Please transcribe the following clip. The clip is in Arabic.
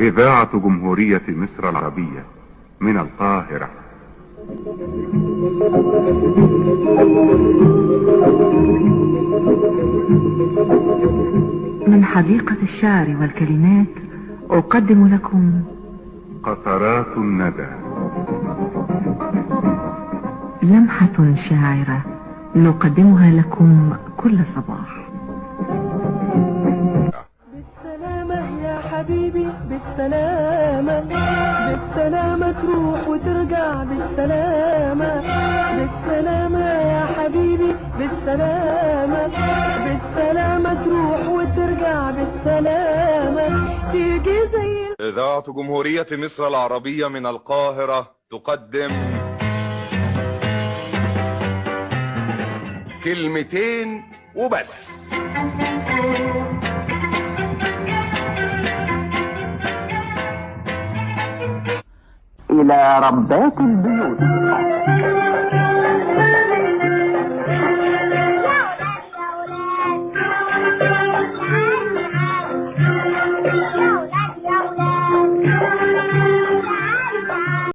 إذاعة جمهورية مصر العربية من القاهرة. من حديقة الشعر والكلمات أقدم لكم قطرات الندى، لمحة شاعرة نقدمها لكم كل صباح. بالسلامة يا حبيبي، بالسلامة بالسلامة تروح وترجع بالسلامة، بالسلامة يا حبيبي، بالسلامة بالسلامة تروح وترجع بالسلامة، تيجي زي إذاعة جمهورية مصر العربية من القاهرة تقدم كلمتين وبس. إلى ربات البيوت.